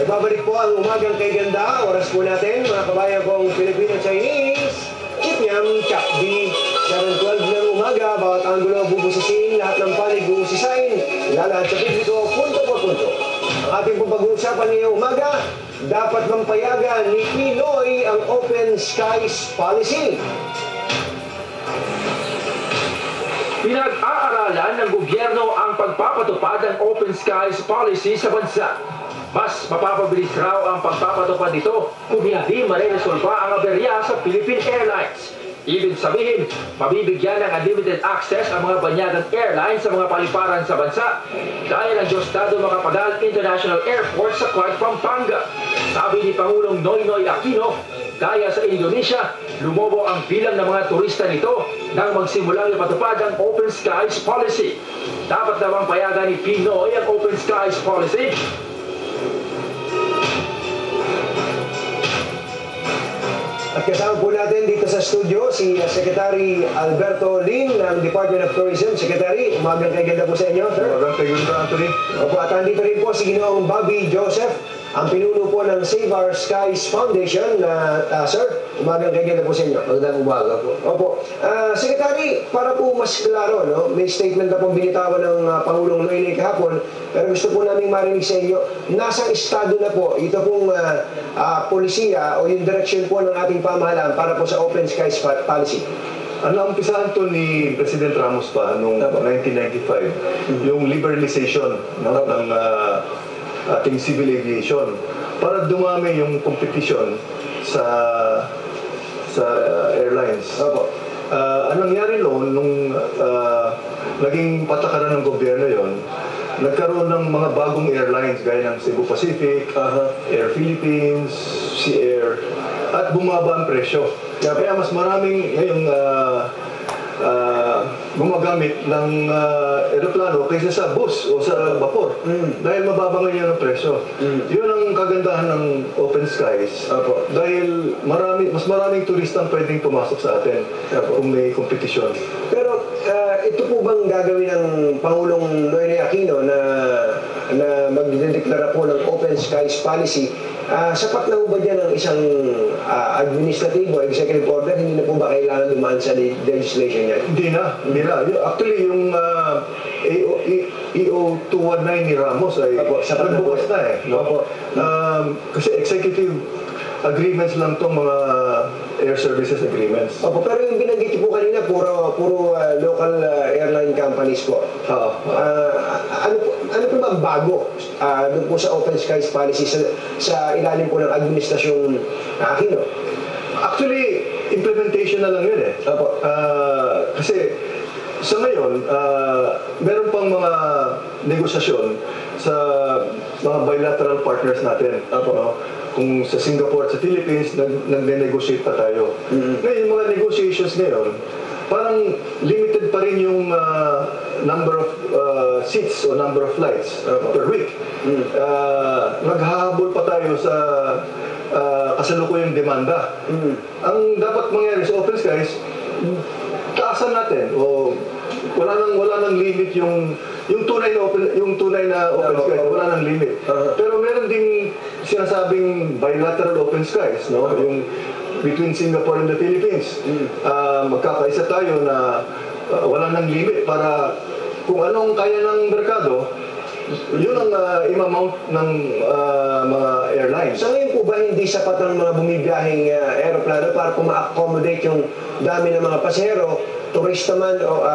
Nagbabalik po ang umagang kay ganda. Oras po natin, mga kabayan kong Filipino-Chinese. Kitnyam, Chakdi, 7:12 ng umaga. Bawat anggulo bubusisin, lahat ng panig bubusisain. Lalahad sa publiko, punto por punto. Ang ating pong pag-uusapan ngayong umaga, dapat mampayagan ni Pinoy ang Open Skies Policy. Pinag-aaralan ng gobyerno ang pagpapatupad ng Open Skies Policy sa bansa. Mas mapapabilis raw ang pagpapatupad nito kung hindi mareresolba ang aberya sa Philippine Airlines. Ibig sabihin, mabibigyan ng unlimited access ang mga banyagang airlines sa mga paliparan sa bansa dahil ang Diosdado Macapagal International Airport sa Clark, Pampanga. Sabi ni Pangulong Noynoy Aquino, gaya sa Indonesia, lumobo ang bilang ng mga turista nito nang magsimulang ipatupad ang Open Skies Policy. Dapat na bang payagan ni Pinoy ang Open Skies Policy? At kasama po natin dito sa studio si Secretary Alberto Lin ng Department of Tourism. Secretary, umagang kay ganda po sa inyo, sir. Umagang kay ganda, Anthony. Opo, at andito rin po si Ginoong Bobby Joseph, ang pinuno po ng Save Our Skies Foundation. Sir, umagang kay ganda po sa inyo. Magandang umaga po. Opo. Secretary, para po mas klaro, no? May statement na pong binitawan ng Pangulong Noynoy kahapon, pero gusto po namin marinig sa inyo, nasang estado na po ito pong polisiya o yung direction po ng ating pamahalaan para po sa Open Skies Policy. Naumpisahan to ni President Ramos pa noong 1995, yung liberalization ng ating civil aviation para dumami yung competition sa airlines. Opo. Anong nangyari noon nung naging patakaran ng gobyerno yon, nagkaroon ng mga bagong airlines gaya ng Cebu Pacific, Air Philippines, Sea Air, at bumaba ang presyo. Kaya mas maraming ngayong gumagamit ng aeroplano kaysa sa bus o sa vapor dahil mababa ngayon ang presyo. Yun ang kagandahan ng Open Skies. Dahil mas maraming turistang pwedeng pumasok sa atin kung may kompetisyon. Pero ito po bang gagawin ng Pangulong Noynoy Aquino na magdedeklara po ng Open Skies Policy? Sapat na po ba dyan ng isang administrative o executive order? Hindi na po ba kailangan dumaan sa legislation niya? Hindi na. Actually, yung EO 219 ni Ramos ay nagbukas na eh. No? Kasi executive agreements lang itong mga air services agreements. Opo, pero yung binanggit po kanina, puro local airline companies po. Ano po ba ang bago doon po sa Open Skies Policy sa ilalim po ng administrasyong Aquino? Actually, implementation na lang yun eh. Kasi sa ngayon, meron pang mga negosasyon sa mga bilateral partners natin. No? Kung sa Singapore at sa Philippines, nag-negotiate pa tayo. Ngayon, mga negotiations ngayon, parang limited pa rin yung number of seats o number of flights per week. Naghahabol pa tayo sa kasalukuyang demanda. Ang dapat mangyari sa Open Skies, taasan natin o wala nang limit yung tunay na open skies, wala nang limit. Pero meron ding sinasabing bilateral open skies, no? Yung between Singapore and the Philippines. Magkakaisa tayo na wala nang limit para kung anong kaya ng merkado, yun ang imamount ng mga airlines. So ngayon po ba hindi sapat ang mga bumibiyaheng aeroplano para po ma-accommodate yung dami ng mga pasahero, turista man o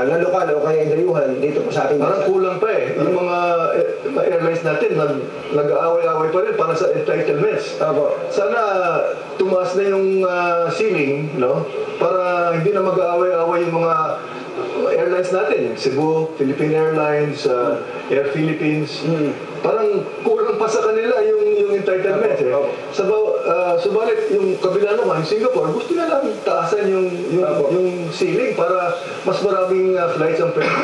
na lokal o kaya dayuhan dito po sa ating parang kulang pa eh. Yung mga airlines natin nag-aaway-aaway pa rin para sa entitlements. Sana tumaas na yung ceiling, no? Para hindi na mag-aaway-aaway yung mga airlines natin, Cebu, Philippine Airlines, Air Philippines. Parang kulang pa sa kanila yung entitlement eh. Subalit yung kabila naman, Singapore, gusto na lang taasan yung ceiling para mas maraming flights ang pwede